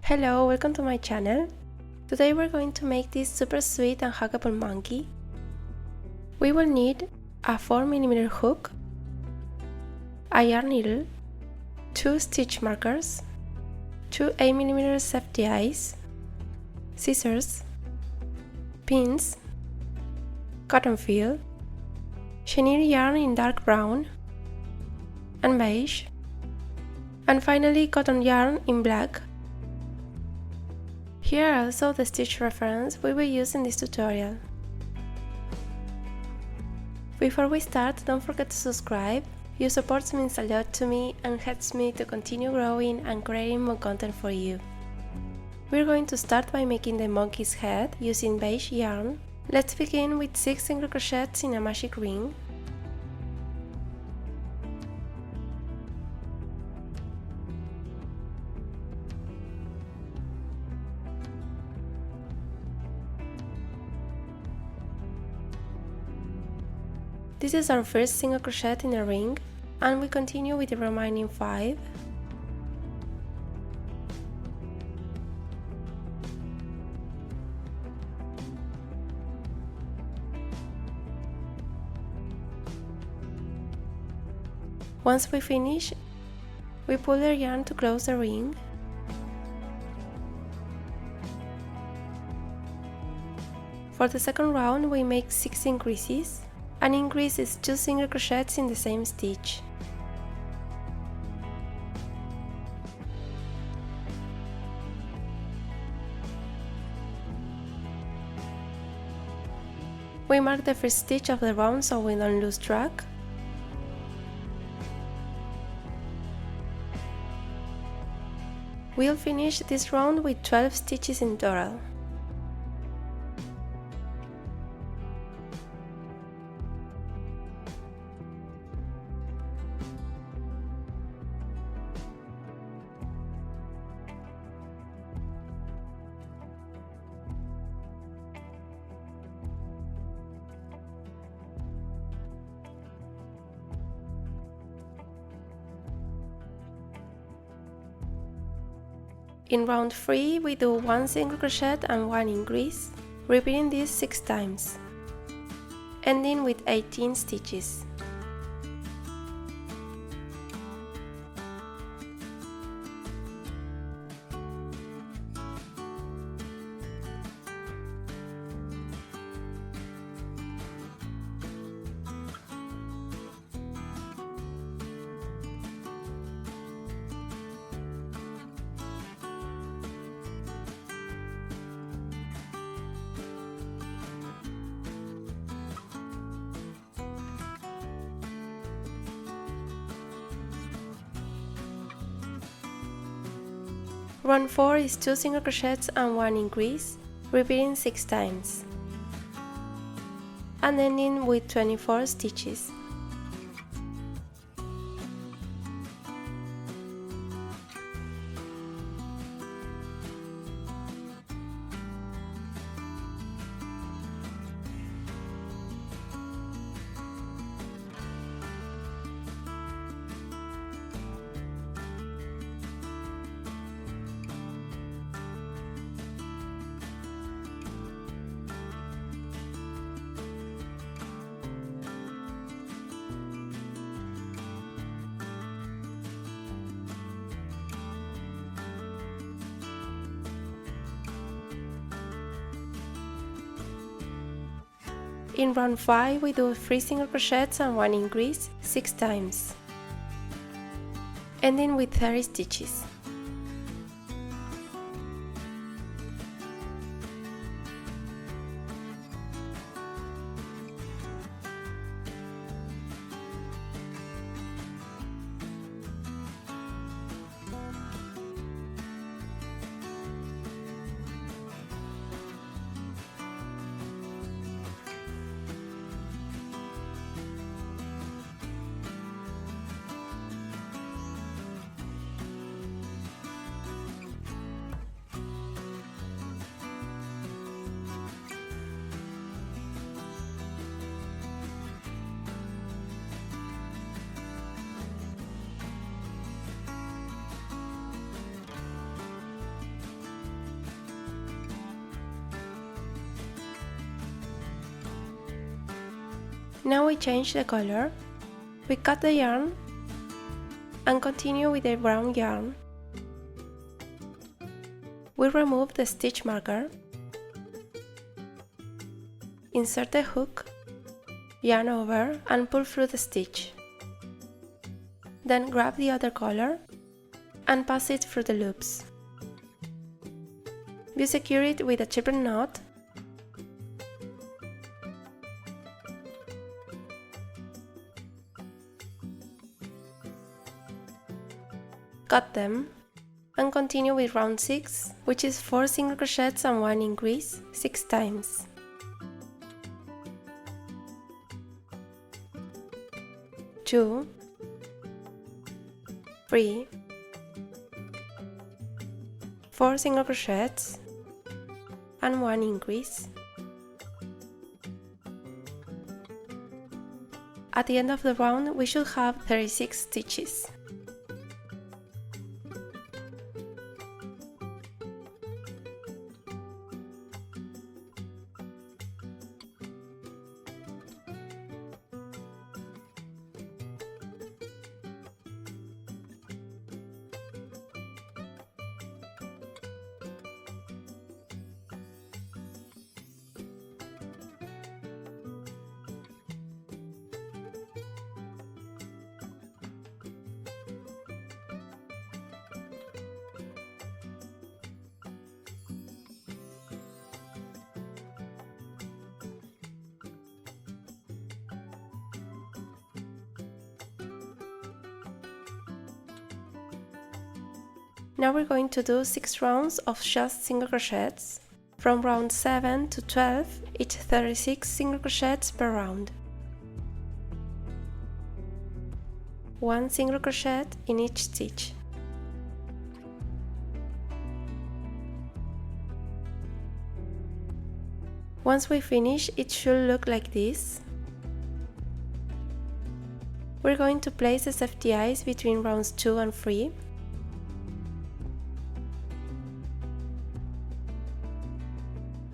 Hello, welcome to my channel. Today we're going to make this super sweet and huggable monkey. We will need a 4mm hook, a yarn needle, 2 stitch markers, 2 8mm safety eyes, scissors, pins, cotton field, chenille yarn in dark brown and beige, and finally cotton yarn in black. Here are also the stitch reference we will use in this tutorial. Before we start, don't forget to subscribe. Your support means a lot to me and helps me to continue growing and creating more content for you. We're going to start by making the monkey's head using beige yarn. Let's begin with 6 single crochets in a magic ring. This is our first single crochet in a ring, and we continue with the remaining 5. Once we finish, we pull the yarn to close the ring. For the second round, we make 6 increases. An increase is 2 single crochets in the same stitch. We mark the first stitch of the round so we don't lose track. We'll finish this round with 12 stitches in total. In round 3, we do 1 single crochet and 1 increase, repeating this 6 times, ending with 18 stitches. Round 4 is 2 single crochets and 1 increase, repeating 6 times, and ending with 24 stitches. In round 5, we do 3 single crochets and 1 increase 6 times, ending with 30 stitches. Now we change the color. We cut the yarn and continue with the brown yarn. We remove the stitch marker, insert the hook, yarn over and pull through the stitch. Then grab the other color and pass it through the loops. We secure it with a children knot cut them and continue with round 6, which is 4 single crochets and 1 increase 6 times. Two, 3, 4 single crochets and 1 increase. At the end of the round we should have 36 stitches. Now we're going to do 6 rounds of just single crochets. From round 7 to 12, each 36 single crochets per round. 1 single crochet in each stitch. Once we finish, it should look like this. We're going to place the safety eyes between rounds 2 and 3.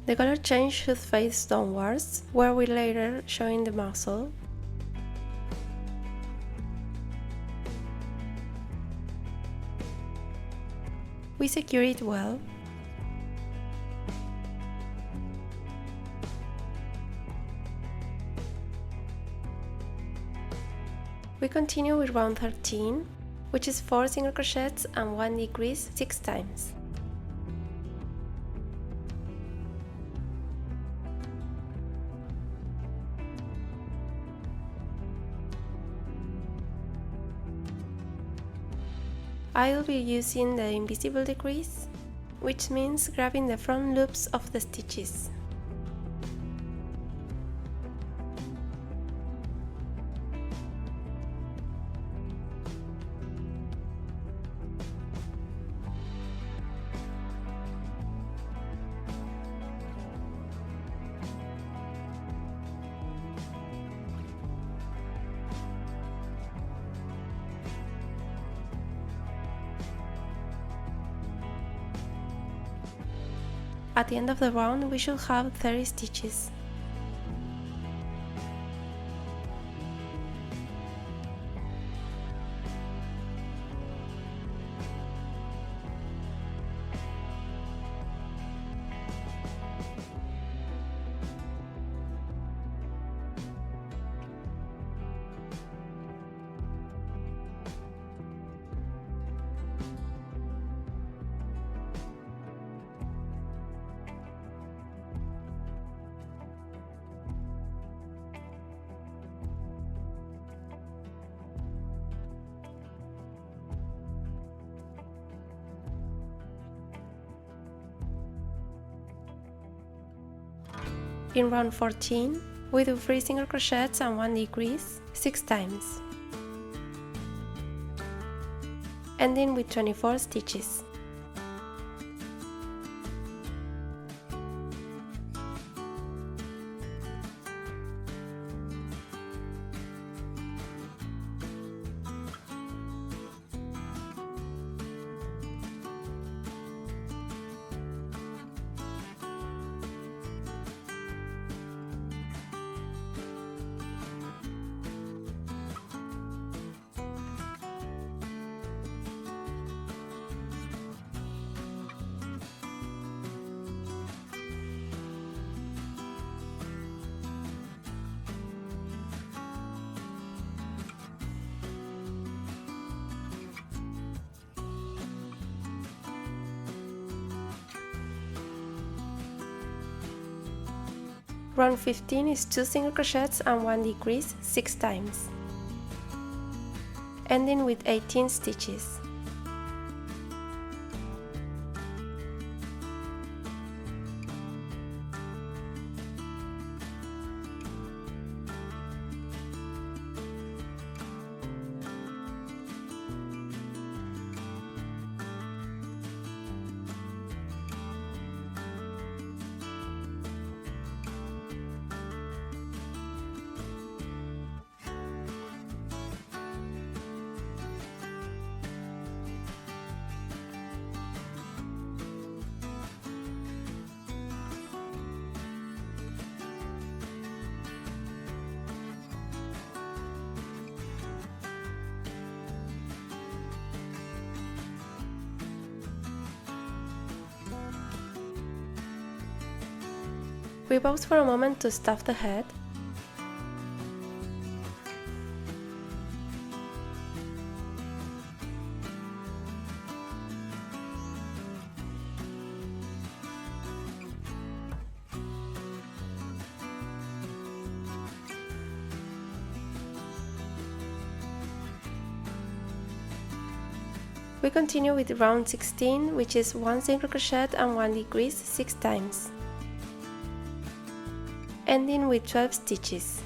The color change should face downwards, where we later showing the muzzle. We secure it well. We continue with round 13, which is 4 single crochets and 1 decrease 6 times. I'll be using the invisible decrease, which means grabbing the front loops of the stitches. At the end of the round, we should have 30 stitches. In round 14, we do 3 single crochets and 1 decrease 6 times, ending with 24 stitches. Round 15 is 2 single crochets and 1 decrease 6 times, ending with 18 stitches. We pause for a moment to stuff the head. We continue with round 16, which is 1 single crochet and 1 decrease 6 times, ending with 12 stitches.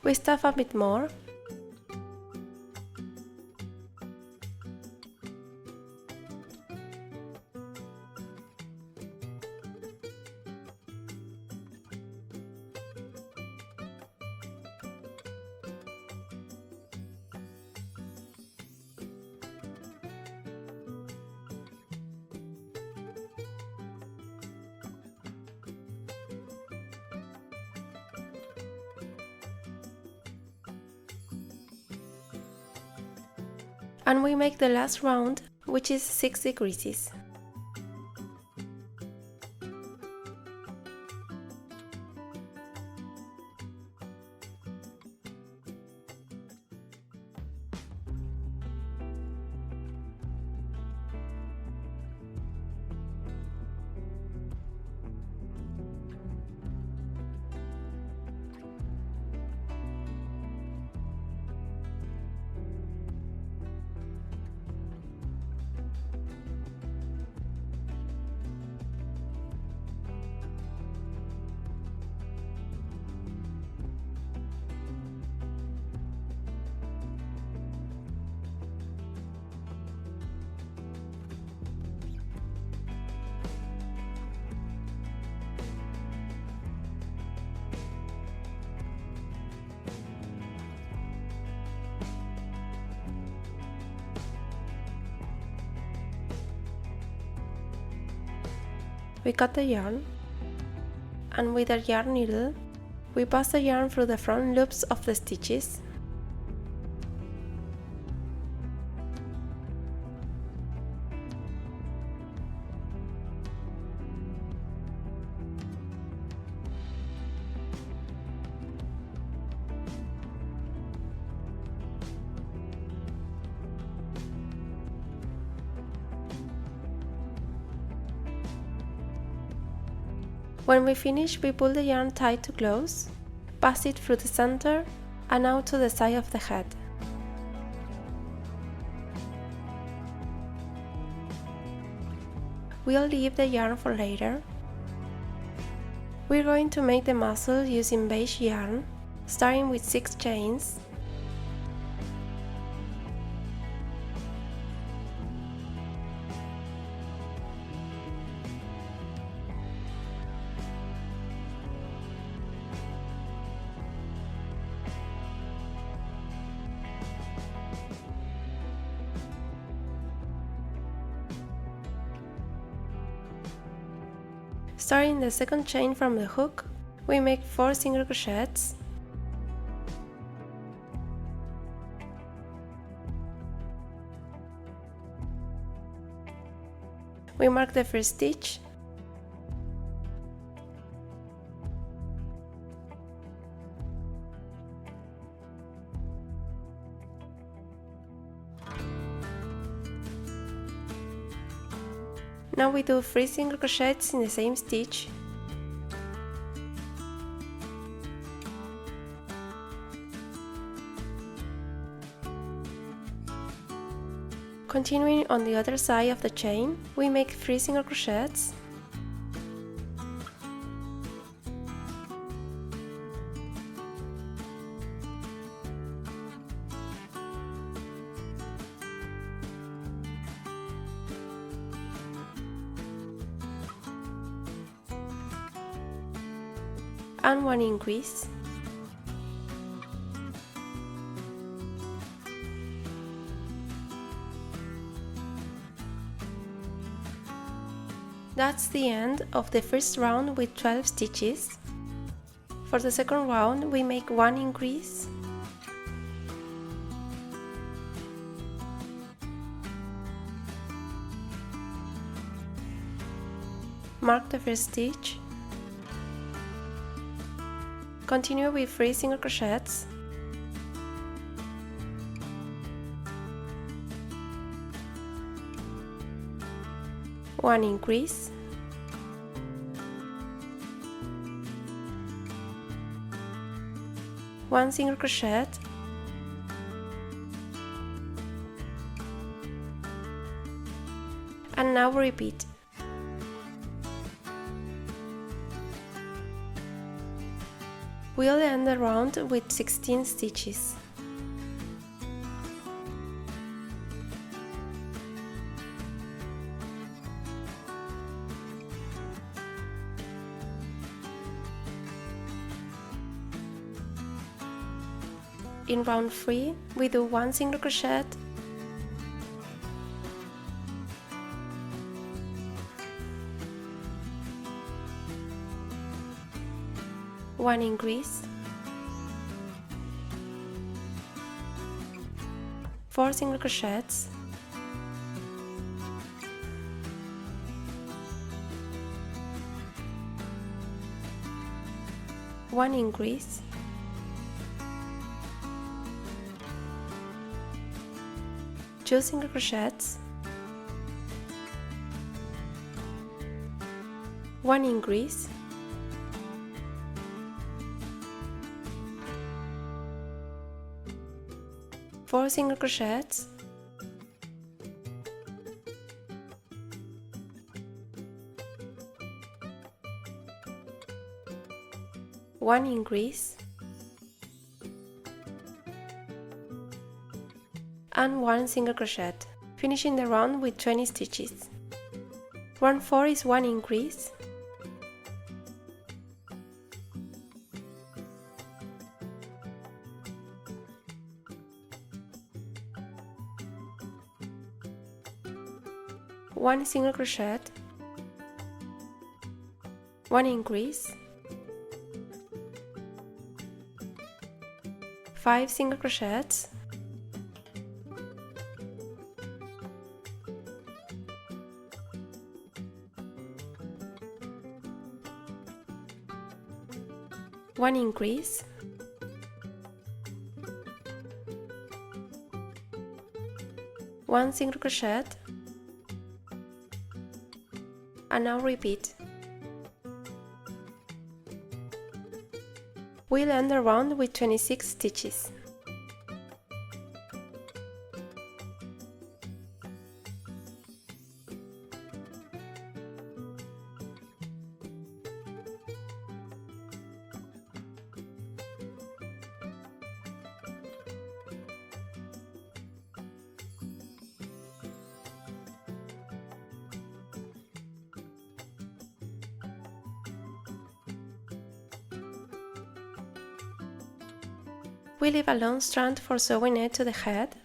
We stuff a bit more. And we make the last round, which is 6 decreases. We cut the yarn, and with a yarn needle, we pass the yarn through the front loops of the stitches. When we finish, we pull the yarn tight to close, pass it through the center and out to the side of the head. We'll leave the yarn for later. We're going to make the muzzle using beige yarn, starting with 6 chains. Starting the second chain from the hook, we make 4 single crochets. We mark the first stitch. Now we do 3 single crochets in the same stitch. Continuing on the other side of the chain, we make 3 single crochets. And 1 increase. That's the end of the first round with 12 stitches. For the second round, we make 1 increase, mark the first stitch, continue with 3 single crochets, one increase, one single crochet, and now repeat. We'll end the round with 16 stitches. In round 3, we do 1 single crochet, one increase, 4 single crochets, one increase, two single crochets, one increase, four single crochets, one increase, and 1 single crochet, finishing the round with 20 stitches. Round 4 is 1 increase, one single crochet, one increase, 5 single crochets, one increase, one single crochet, and now repeat. We'll end the round with 26 stitches. We leave a long strand for sewing it to the head.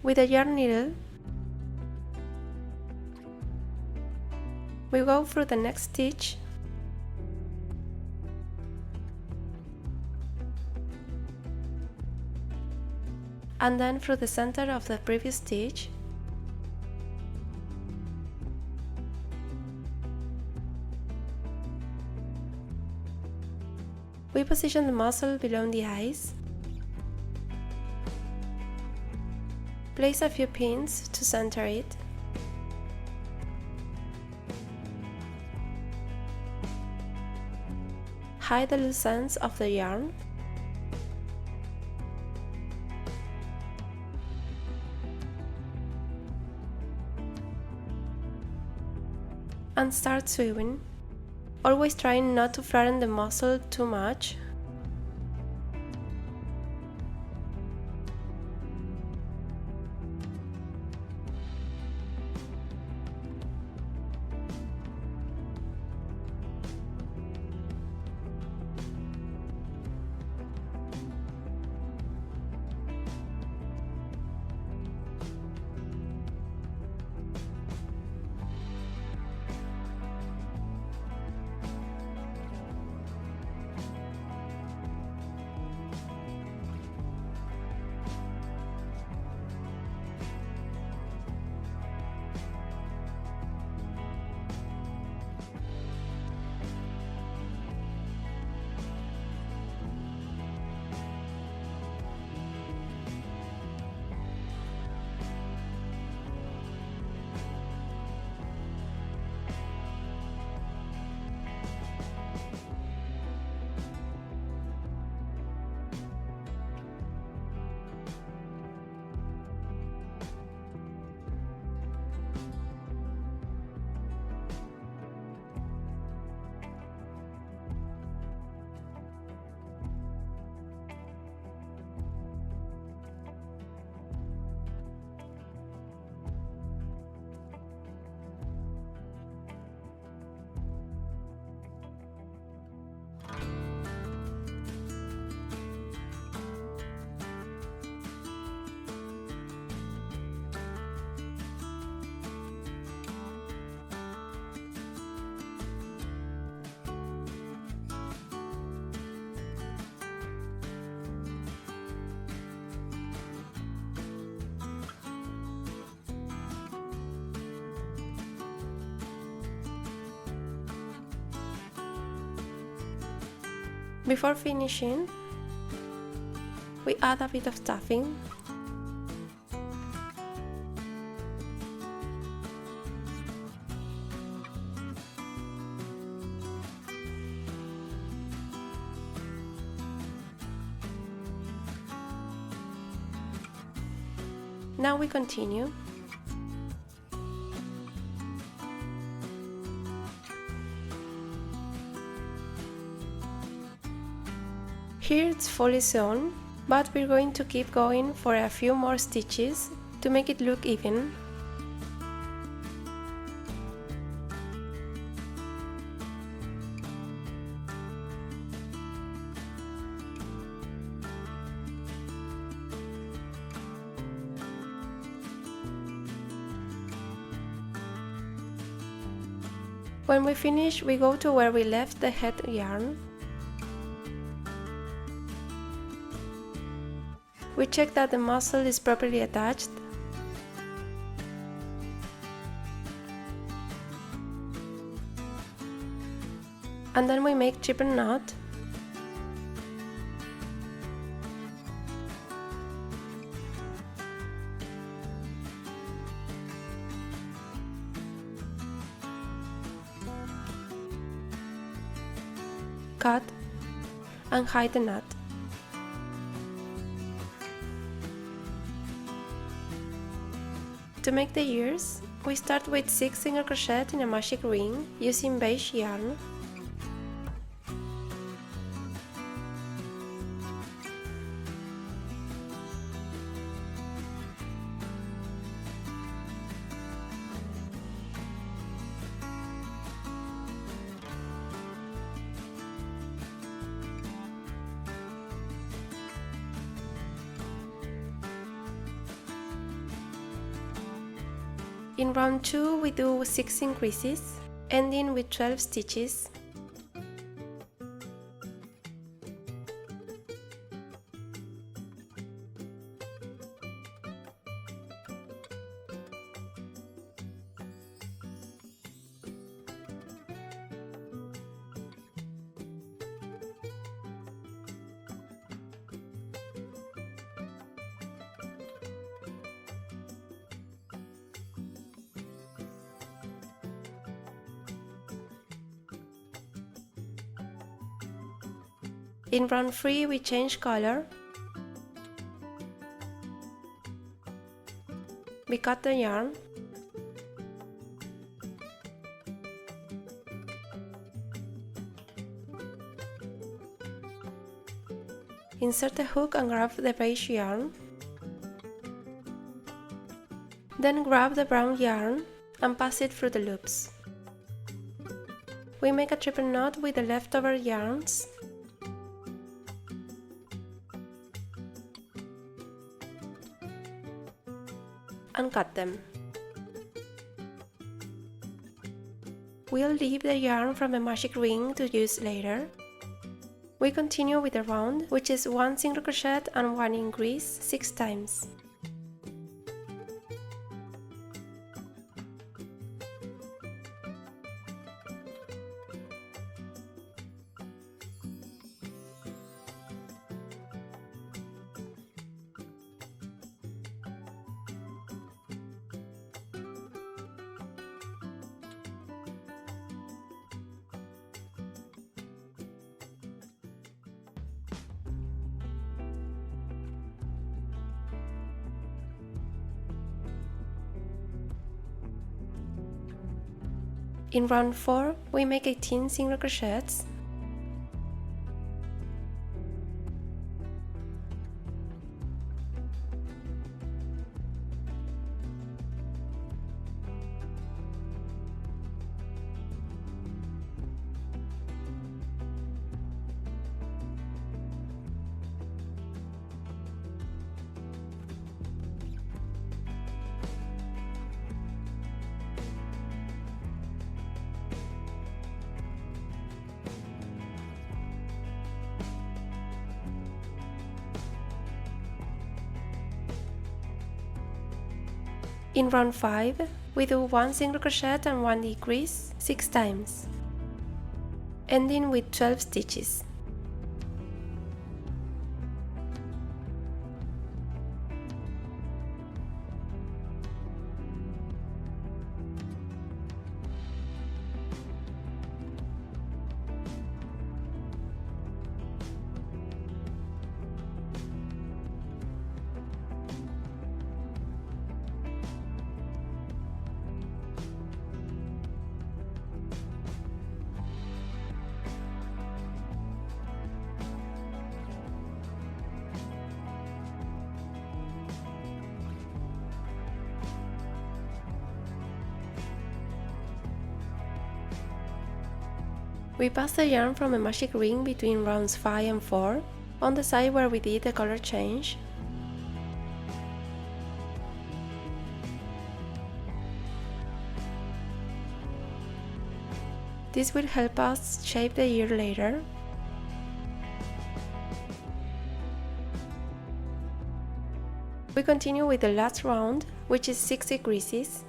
With a yarn needle, we go through the next stitch and then through the center of the previous stitch. We position the muzzle below the eyes. Place a few pins to center it. Hide the loose ends of the yarn. And start sewing, always trying not to flatten the muzzle too much. Before finishing, we add a bit of stuffing. Now we continue. Here it's fully sewn, but we're going to keep going for a few more stitches to make it look even. When we finish, we go to where we left the head yarn. We check that the muzzle is properly attached. And then we make triple knot. Cut and hide the knot. To make the ears, we start with 6 single crochet in a magic ring using beige yarn. In round 2 we do 6 increases, ending with 12 stitches. In round 3 we change color. We cut the yarn. Insert the hook and grab the beige yarn. Then grab the brown yarn and pass it through the loops. We make a triple knot with the leftover yarns. And cut them. We'll leave the yarn from a magic ring to use later. We continue with the round, which is 1 single crochet and 1 increase 6 times. In round 4, we make 18 single crochets. In round 5, we do 1 single crochet and 1 decrease 6 times, ending with 12 stitches. We pass the yarn from a magic ring between rounds 5 and 4, on the side where we did the color change. This will help us shape the ear later. We continue with the last round, which is 6 decreases.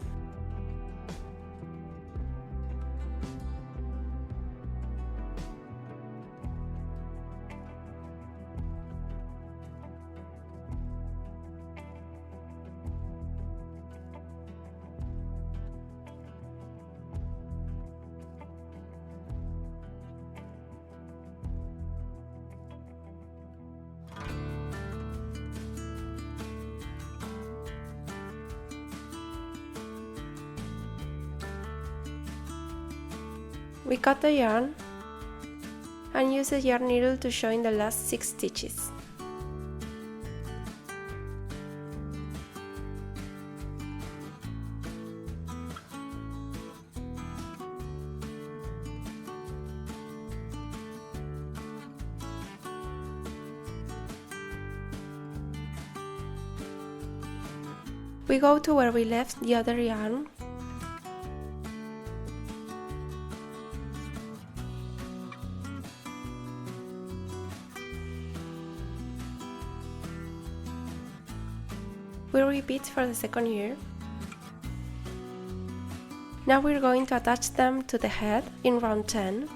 We cut the yarn and use the yarn needle to join the last 6 stitches. We go to where we left the other yarn. We repeat for the second ear. Now we're going to attach them to the head in round 10.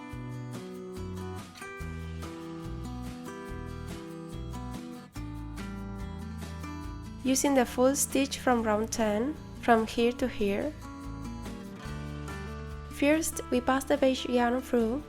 Using the full stitch from round 10, from here to here. First, we pass the beige yarn through.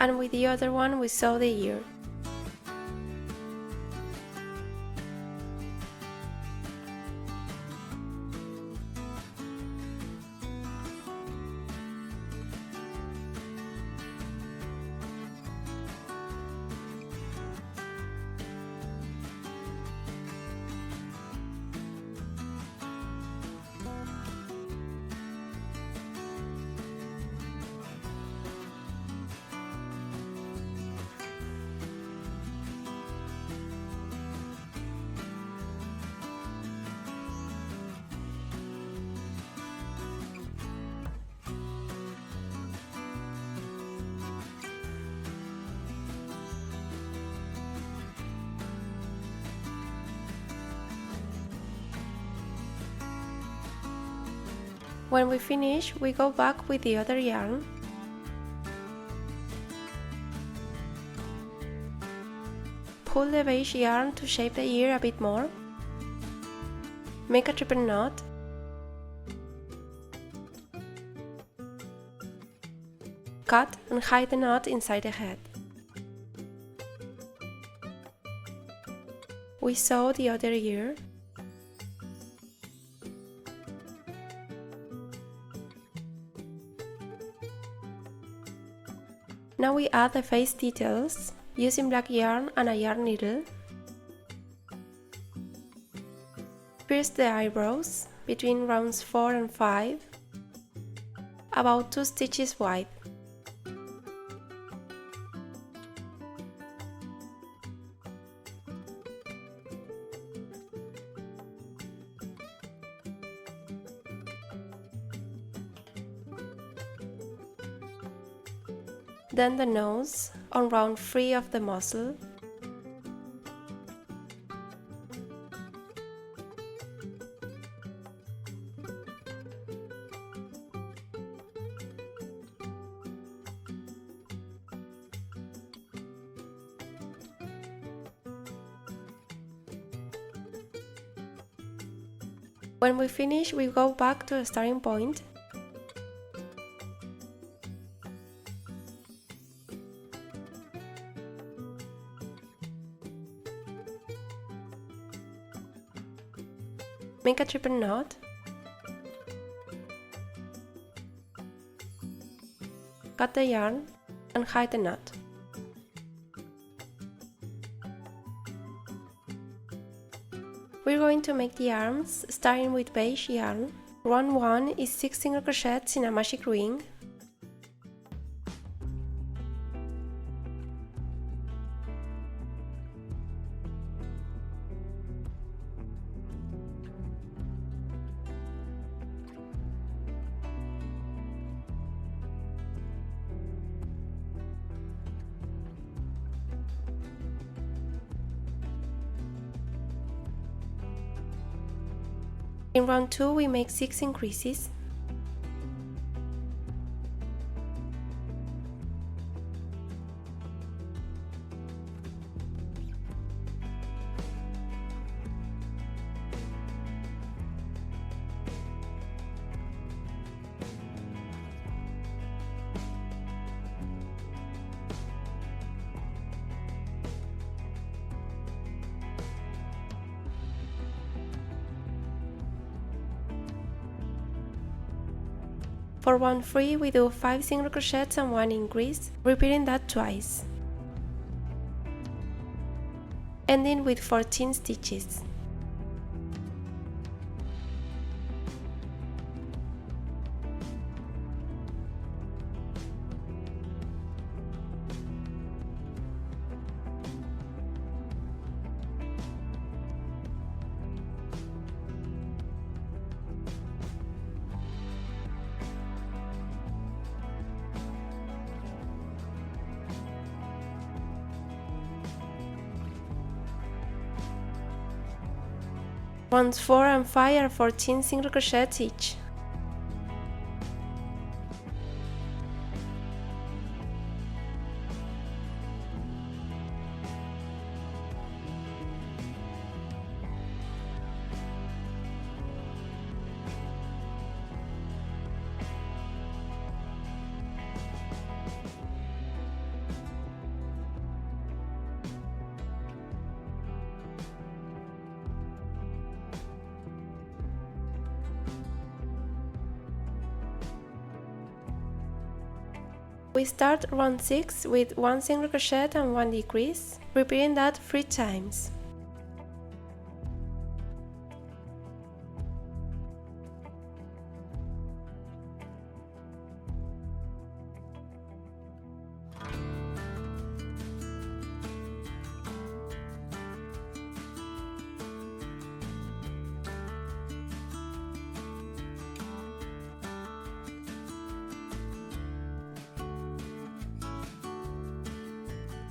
And with the other one we sew the ear. When we finish, we go back with the other yarn. Pull the beige yarn to shape the ear a bit more. Make a triple knot. Cut and hide the knot inside the head. We sew the other ear. Now we add the face details using black yarn and a yarn needle. First the eyebrows between rounds 4 and 5, about 2 stitches wide. Then the nose on round 3 of the muzzle. When we finish, we go back to the starting point. Make a triple knot. Cut the yarn and hide the knot. We're going to make the arms starting with beige yarn. Round 1 is 6 single crochets in a magic ring. In round 2 we make 6 increases. For round 3 we do 5 single crochets and 1 increase, repeating that twice. ending with 14 stitches. Rounds 4 and 5 are 14 single crochets each. We start round 6 with 1 single crochet and 1 decrease, repeating that 3 times.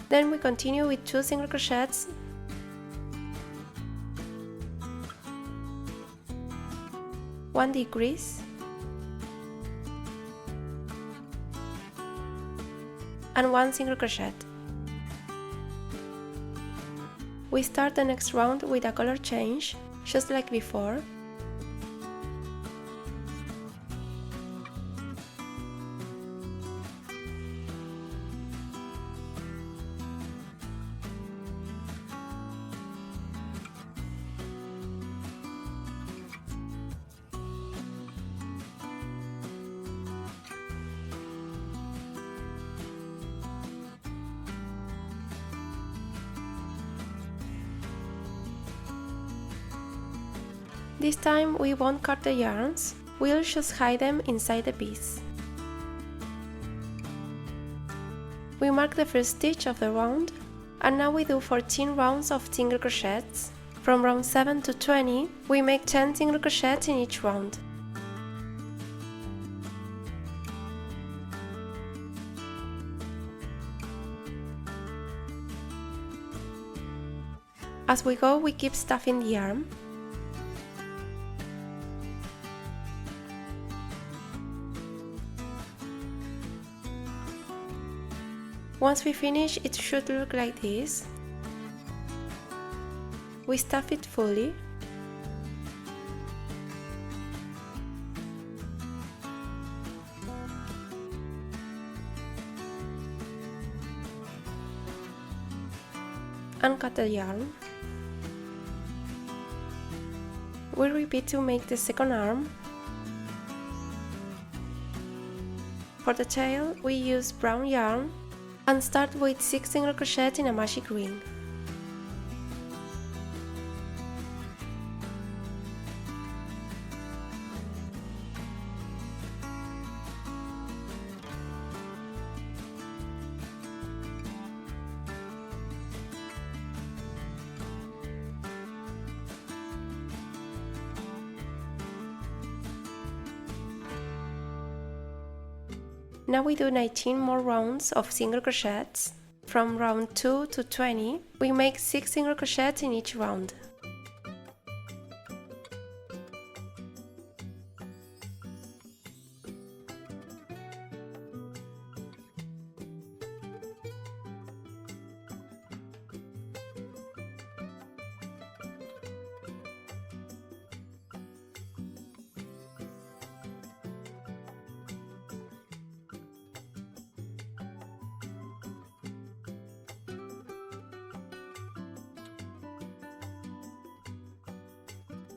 Then we continue with 2 single crochets, one decrease, and 1 single crochet. We start the next round with a color change, just like before. This time we won't cut the yarns, we'll just hide them inside the piece. We mark the first stitch of the round, and now we do 14 rounds of single crochets. From round 7 to 20, we make 10 single crochets in each round. As we go, we keep stuffing the arm. Once we finish, it should look like this. We stuff it fully. And cut the yarn. We repeat to make the second arm. For the tail, we use brown yarn and start with 6 single crochets in a magic ring. Now we do 19 more rounds of single crochets. From round 2 to 20, we make 6 single crochets in each round.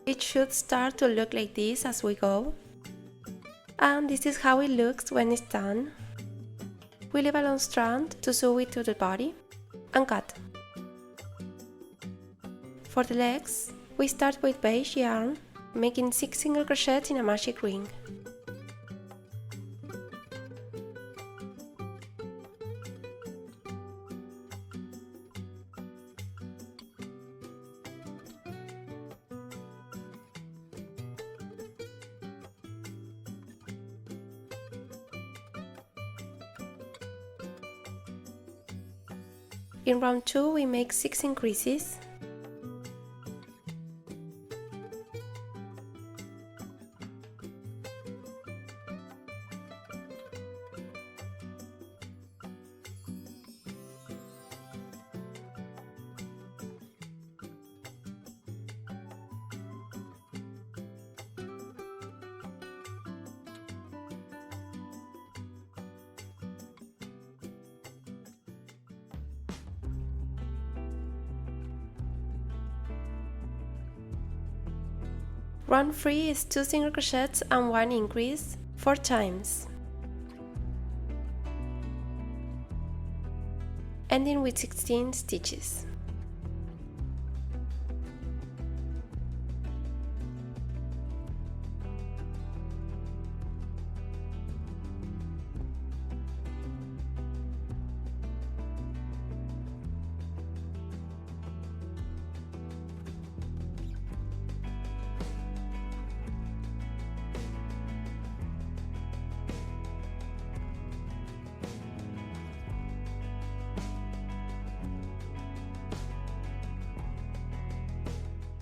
It should start to look like this as we go, and this is how it looks when it's done. We leave a long strand to sew it to the body and cut. For the legs, we start with beige yarn, making 6 single crochets in a magic ring. In round 2, we make 6 increases. Round 3 is 2 single crochets and 1 increase, 4 times, ending with 16 stitches.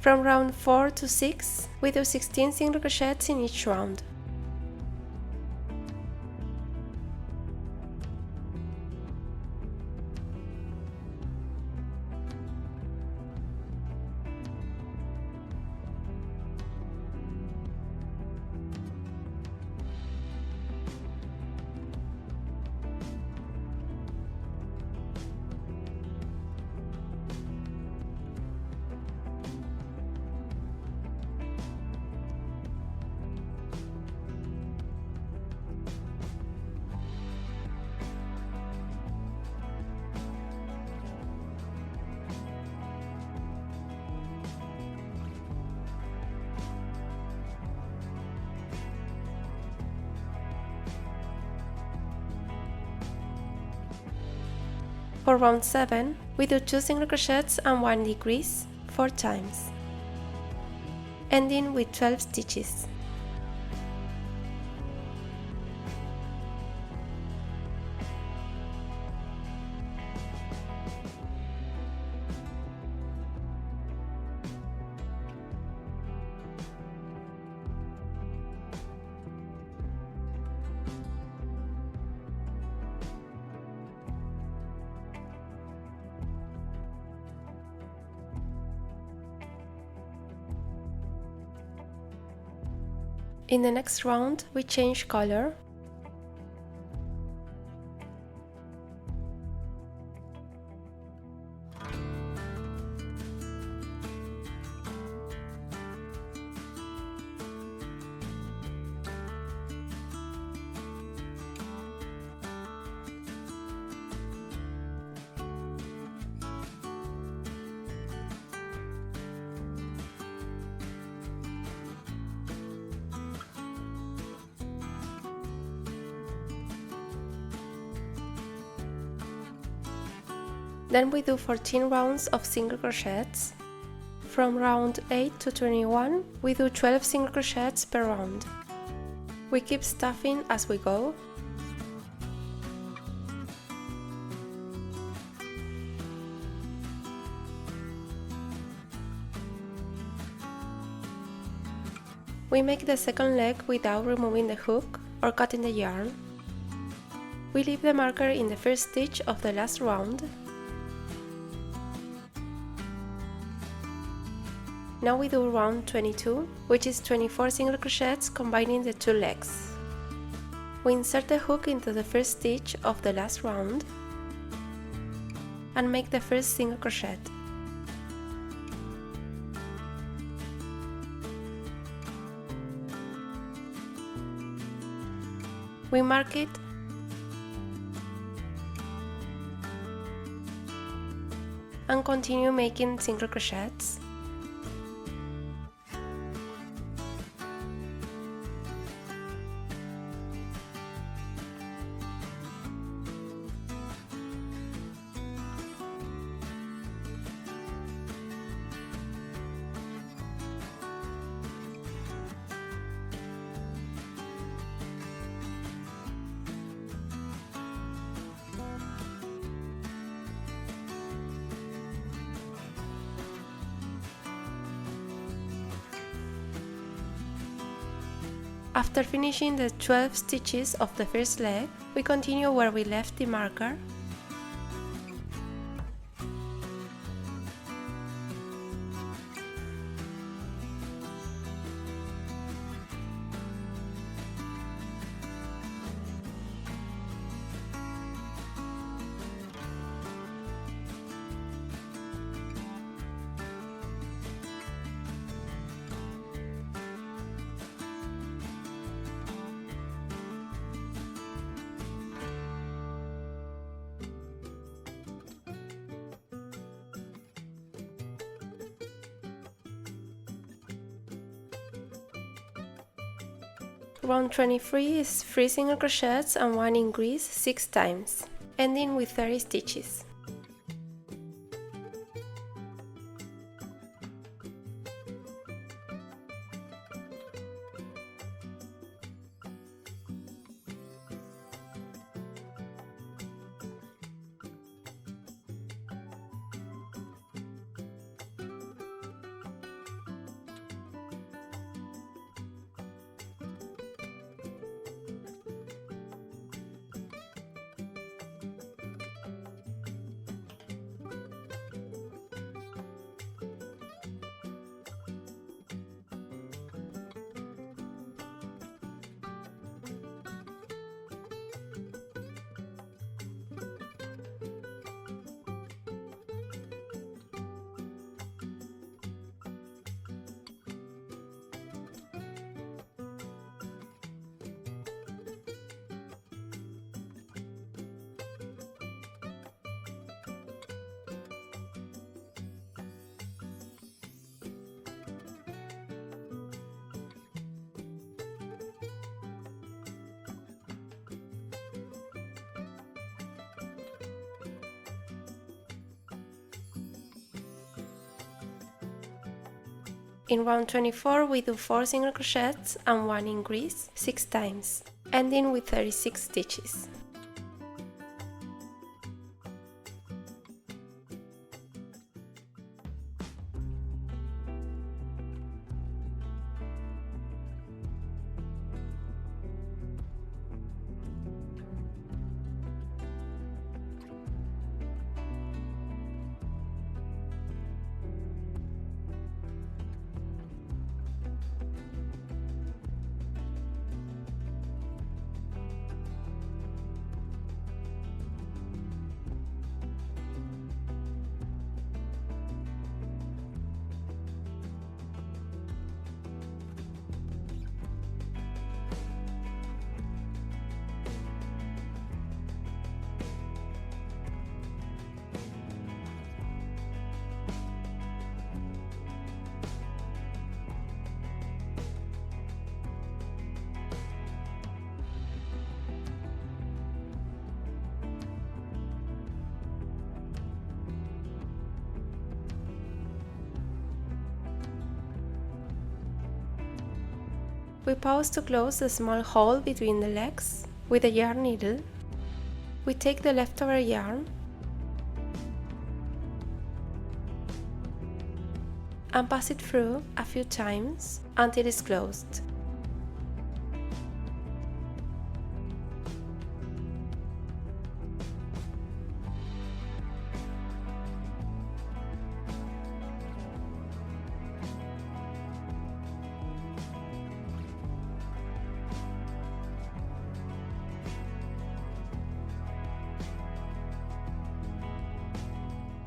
From round 4 to 6, we do 16 single crochets in each round. For round 7, we do 2 single crochets and 1 decrease, 4 times, ending with 12 stitches. In the next round, we change color. Then we do 14 rounds of single crochets. From round 8 to 21, we do 12 single crochets per round. We keep stuffing as we go. We make the second leg without removing the hook or cutting the yarn. We leave the marker in the first stitch of the last round. Now we do round 22, which is 24 single crochets combining the two legs. We insert the hook into the first stitch of the last round and make the first single crochet. We mark it and continue making single crochets. After finishing the 12 stitches of the first leg, we continue where we left the marker. Round 23 is 3 single crochets and 1 increase 6 times, ending with 30 stitches. In round 24 we do 4 single crochets and 1 increase 6 times, ending with 36 stitches. We pause to close the small hole between the legs with a yarn needle. We take the leftover yarn and pass it through a few times until it's closed.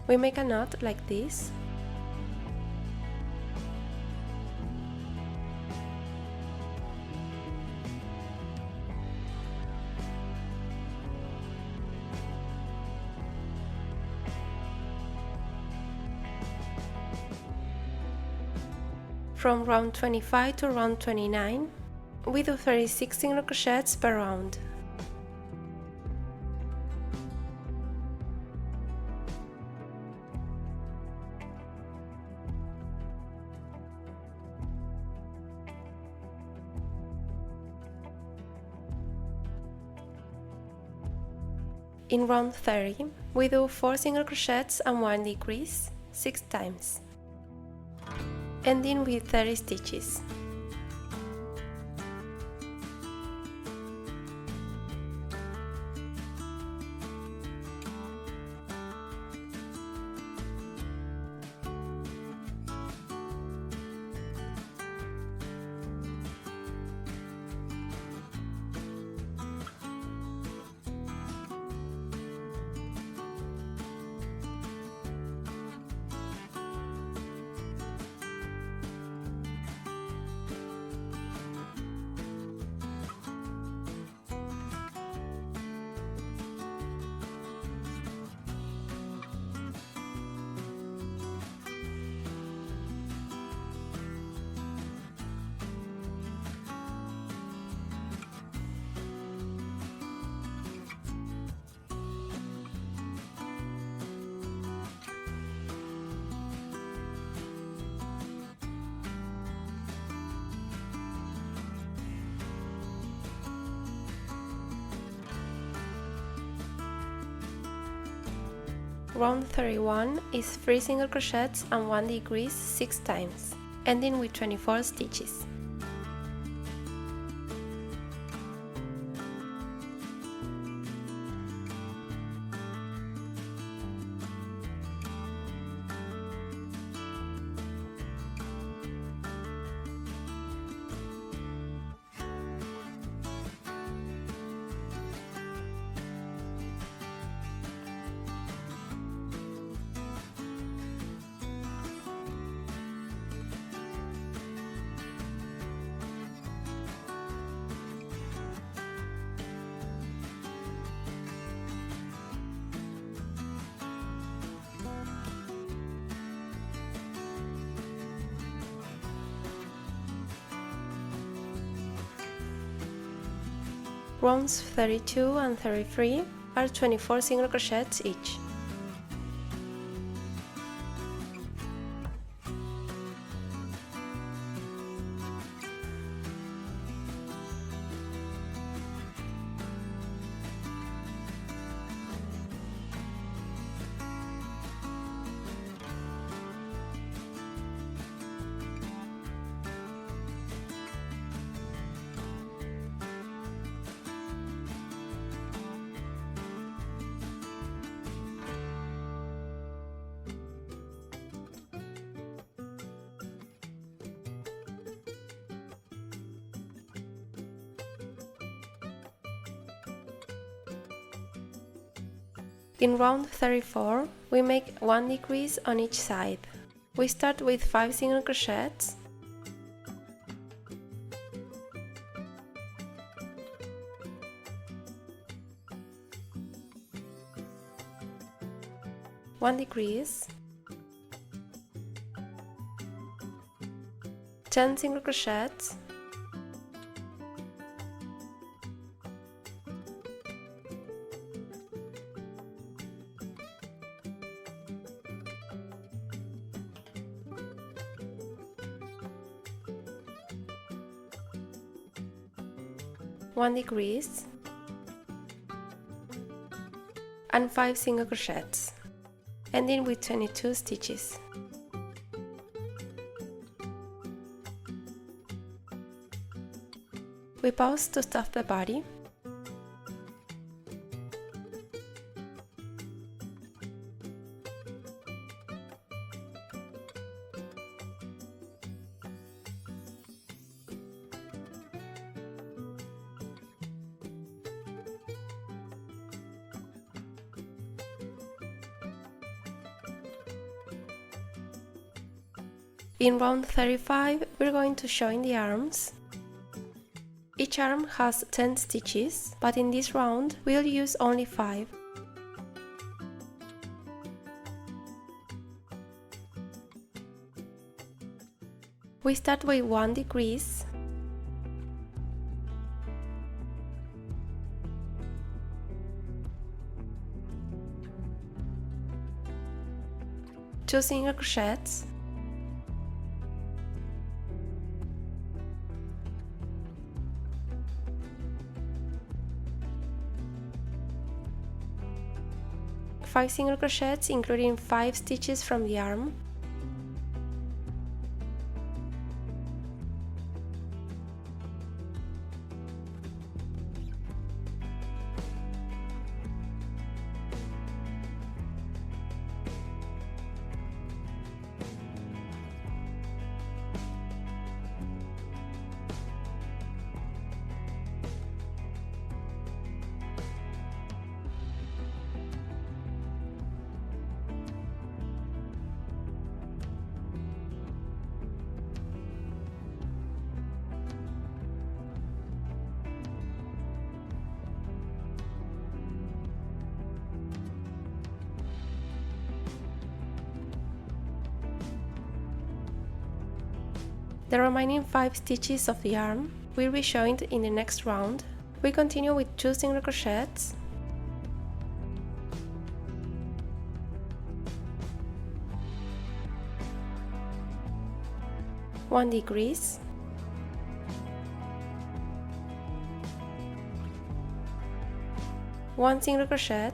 We make a knot like this. From round 25 to round 29, we do 36 single crochets per round. In round 30, we do 4 single crochets and 1 decrease 6 times, ending with 30 stitches. Round 31 is 3 single crochets and 1 decrease 6 times, ending with 24 stitches. Rounds 32 and 33 are 24 single crochets each. In round 34, we make 1 decrease on each side. We start with 5 single crochets, one decrease, 10 single crochets, one decrease, and 5 single crochets, ending with 22 stitches. We pause to stuff the body. In round 35, we're going to join the arms. Each arm has 10 stitches, but in this round we'll use only 5. We start with 1 decrease, two single crochets, five single crochets including 5 stitches from the arm, the remaining 5 stitches of the arm will be joined in the next round. We continue with 2 single crochets, one decrease, one single crochet,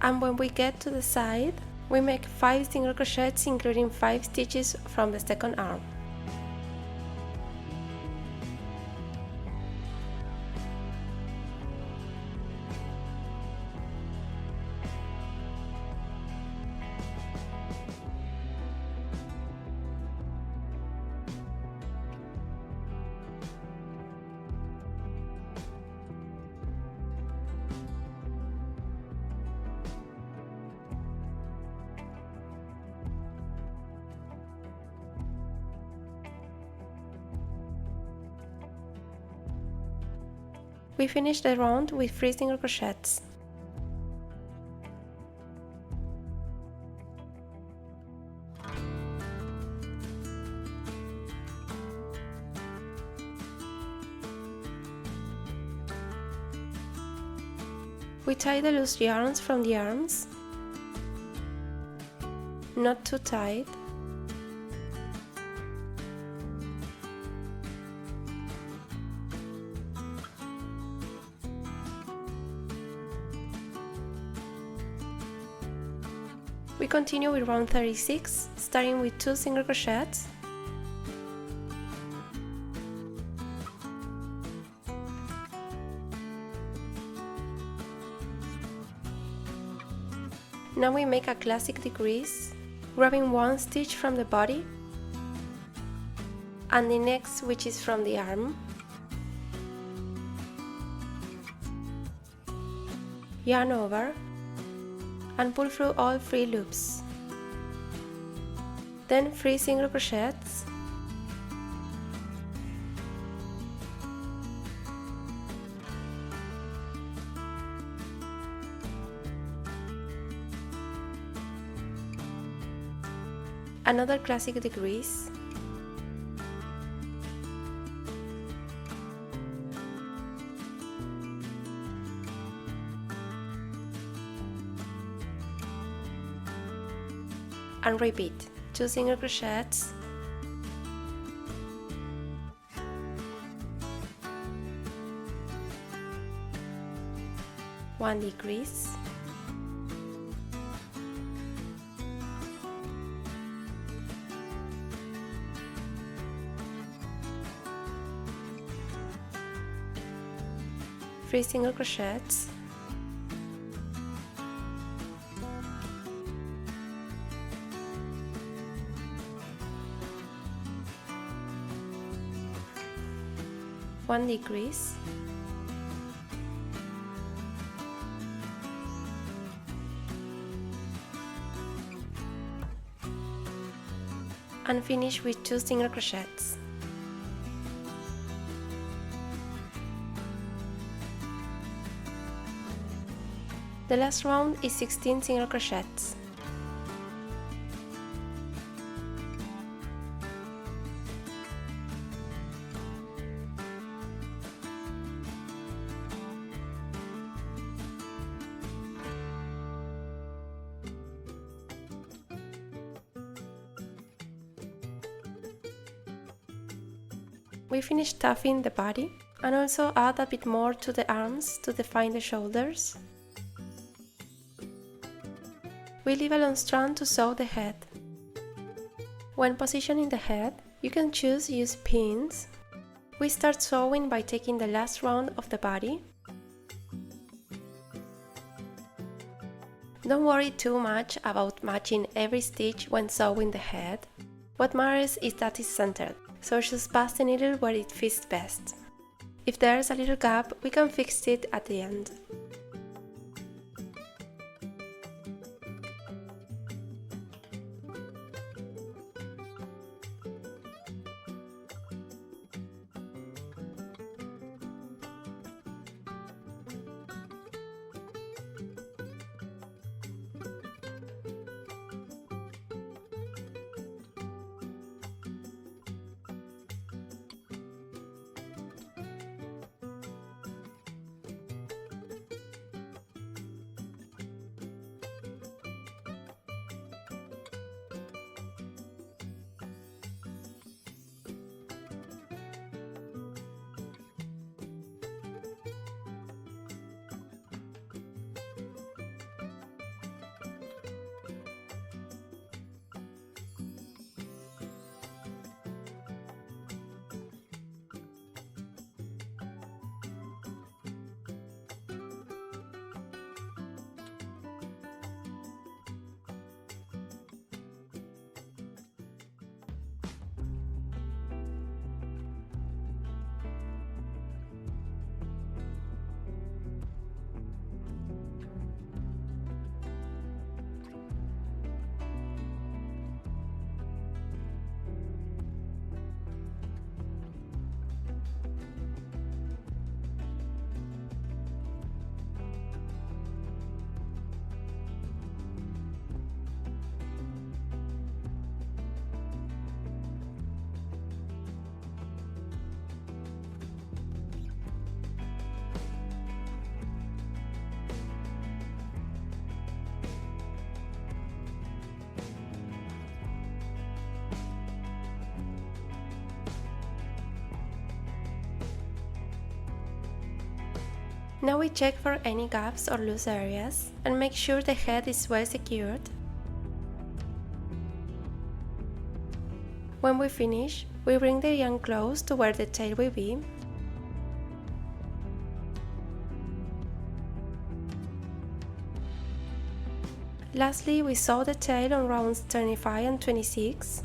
And when we get to the side, we make 5 single crochets, including 5 stitches from the second arm. We finish the round with 3 single crochets. We tie the loose yarns from the arms, not too tight. We continue with round 36, starting with 2 single crochets. Now we make a classic decrease, grabbing 1 stitch from the body and the next, which is from the arm. Yarn over and pull through all 3 loops. Then 3 single crochets. Another classic decrease. And repeat, 2 single crochets, one decrease, three single crochets, one decrease, and finish with 2 single crochets. The last round is 16 single crochets. We finish stuffing the body and also add a bit more to the arms to define the shoulders. We leave a long strand to sew the head. When positioning the head, you can choose to use pins. We start sewing by taking the last round of the body. Don't worry too much about matching every stitch when sewing the head. What matters is that it's centered, so just pass the needle where it fits best. If there's a little gap, we can fix it at the end. Now we check for any gaps or loose areas and make sure the head is well secured. When we finish, we bring the yarn close to where the tail will be. Lastly, we sew the tail on rounds 25 and 26.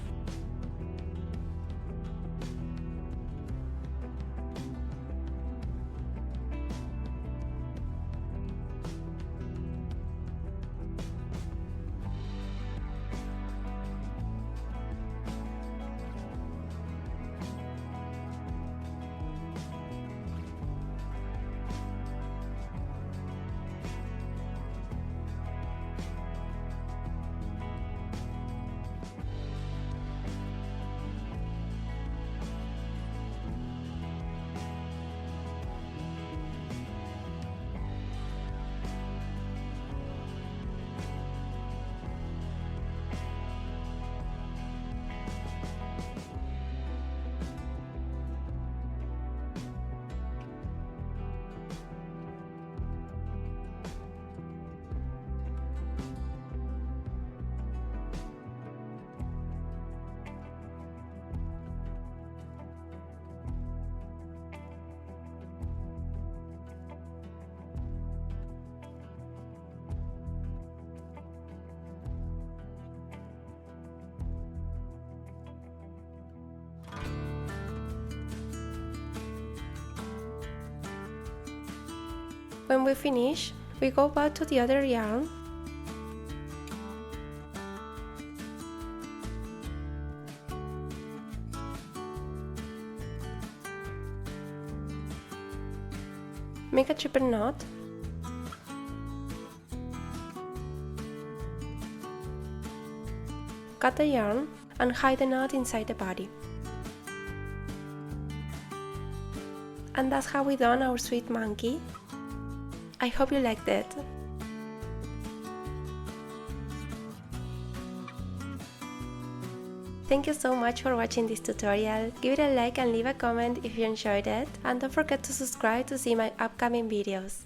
When we finish, we go back to the other yarn . Make a triple knot . Cut the yarn and hide the knot inside the body. And that's how we done our sweet monkey. I hope you liked it. Thank you so much for watching this tutorial. Give it a like and leave a comment if you enjoyed it, and don't forget to subscribe to see my upcoming videos.